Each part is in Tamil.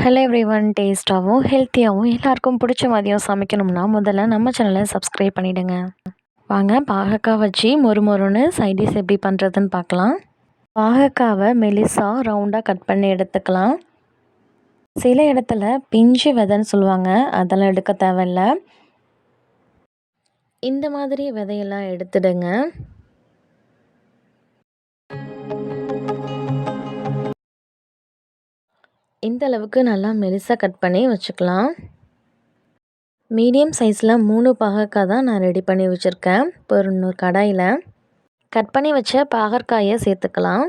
Hello everyone. டேஸ்ட்டாகவும் ஹெல்த்தியாகவும் எல்லாருக்கும் பிடிச்ச மதியம் சமைக்கணும்னா முதல்ல நம்ம சேனலை சப்ஸ்கிரைப் பண்ணிவிடுங்க. வாங்க பாகக்காய் வச்சு மொறுமொறுன்னு சைடிஷ் எப்படி பண்ணுறதுன்னு பார்க்கலாம். பாகக்காவை மெலிசாக ரவுண்டாக கட் பண்ணி எடுத்துக்கலாம். சில இடத்துல பிஞ்சு விதைன்னு சொல்லுவாங்க, அதெல்லாம் எடுக்க தேவையில்ல. இந்த மாதிரி விதையெல்லாம் எடுத்துடுங்க. இந்த அளவுக்கு நல்லா மெலிசாக கட் பண்ணி வச்சுக்கலாம். மீடியம் சைஸில் 3 பாகக்காய் தான் நான் ரெடி பண்ணி வச்சுருக்கேன். இப்போ இன்னொரு கடாயில் கட் பண்ணி வச்ச பாகற்காயை சேர்த்துக்கலாம்.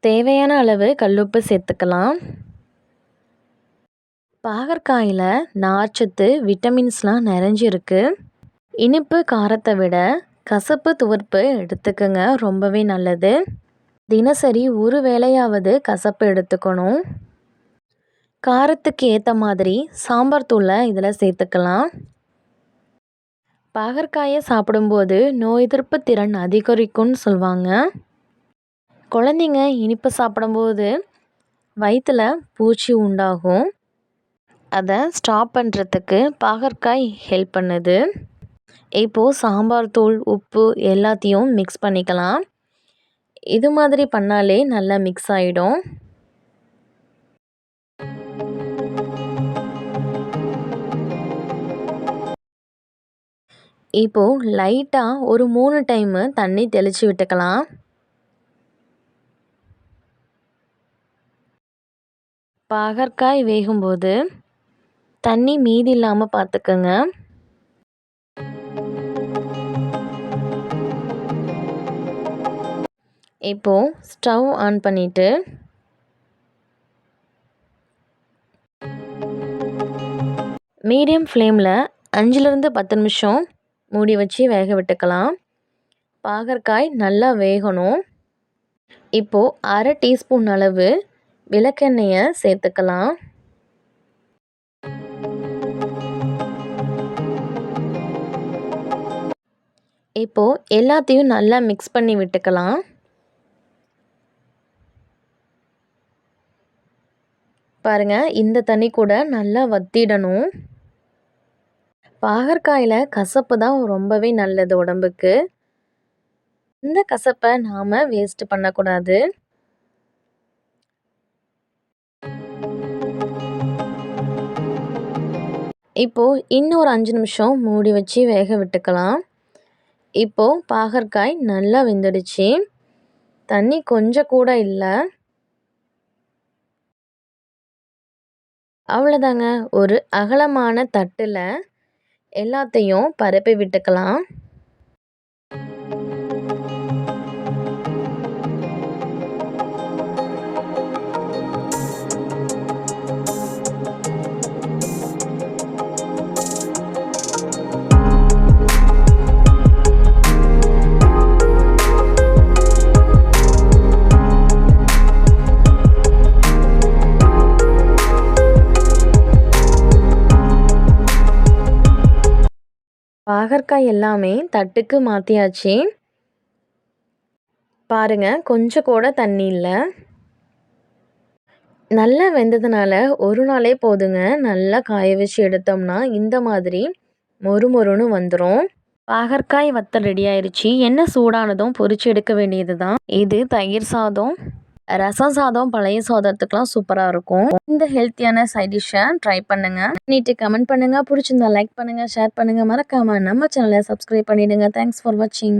தேவையான அளவு கல்லுப்பு சேர்த்துக்கலாம். பாகற்காயில் நார்ச்சத்து, விட்டமின்ஸ்லாம் நிறைஞ்சிருக்கு. இனிப்பு காரத்தை விட கசப்பு துவர்ப்பு எடுத்துக்கோங்க, ரொம்பவே நல்லது. தினசரி ஒரு வேளையாவது கசப்பு எடுத்துக்கணும். காரத்துக்கு ஏற்ற மாதிரி சாம்பார் தூளை இதில் சேர்த்துக்கலாம். பாகற்காயை சாப்பிடும்போது நோய் எதிர்ப்பு திறன் அதிகரிக்கும்னு சொல்லுவாங்க. குழந்தைங்க இனிப்பு சாப்பிடும்போது வயிற்றில் பூச்சி உண்டாகும். அதை ஸ்டாப் பண்ணுறதுக்கு பாகற்காய் ஹெல்ப் பண்ணுது. இப்போது சாம்பார் தூள், உப்பு எல்லாத்தையும் மிக்ஸ் பண்ணிக்கலாம். இது மாதிரி பண்ணாலே நல்லா மிக்ஸ் ஆகிடும். இப்போது லைட்டாக ஒரு 3 டைமு தண்ணி தெளித்து விட்டுக்கலாம். பாகற்காய் வேகும்போது தண்ணி மீதி இல்லாமல் பார்த்துக்கோங்க. இப்போது ஸ்டவ் ஆன் பண்ணிவிட்டு மீடியம் ஃப்ளேமில் 5லேருந்து 10 நிமிஷம் மூடி வச்சு வேக விட்டுக்கலாம். பாகற்காய் நல்லா வேகணும். இப்போது 1/2 டீஸ்பூன் அளவு விளக்கெண்ணெயை சேர்த்துக்கலாம். இப்போது எல்லாத்தையும் நல்லா மிக்ஸ் பண்ணி விட்டுக்கலாம். பாருங்கள், இந்த தண்ணி கூட நல்லா வத்திடணும். பாகற்காயில் கசப்பு தான் ரொம்பவே நல்லது உடம்புக்கு. இந்த கசப்பை நாம் வேஸ்ட் பண்ணக்கூடாது. இப்போது இன்னொரு 5 நிமிஷம் மூடி வச்சு வேக விட்டுக்கலாம். இப்போது பாகற்காய் நல்லா வெந்துடுச்சு. தண்ணி கொஞ்சம் கூட இல்லை. அவ்வளோதாங்க. ஒரு அகலமான தட்டில் எல்லாத்தையும் பரப்பி விட்டுக்கலாம். பாகற்காய் எல்லாமே தட்டுக்கு மாற்றியாச்சு. பாருங்கள், கொஞ்சம் கூட தண்ணி இல்லை. நல்லா வெந்ததுனால ஒரு நாளே போதுங்க. நல்லா காய வச்சு எடுத்தோம்னா இந்த மாதிரி மொறுமொறுன்னு வந்துடும். பாகற்காய் வத்தல் ரெடி ஆயிடுச்சு. எண்ணெய் சூடானதும் பொரிச்சு எடுக்க வேண்டியது தான். இது தயிர் சாதம், ரசம் சாதம், பழைய சாதத்துக்கெலாம் சூப்பராக இருக்கும். இந்த ஹெல்த்தியான சைட் டிஷ்ஷை ட்ரை பண்ணுங்கள். பண்ணிட்டு கமெண்ட் பண்ணுங்கள். பிடிச்சிருந்தா லைக் பண்ணுங்கள், ஷேர் பண்ணுங்கள். மறக்காமல் நம்ம சேனலை சப்ஸ்கிரைப் பண்ணிவிடுங்க. தேங்க்ஸ் ஃபார் வாட்சிங்.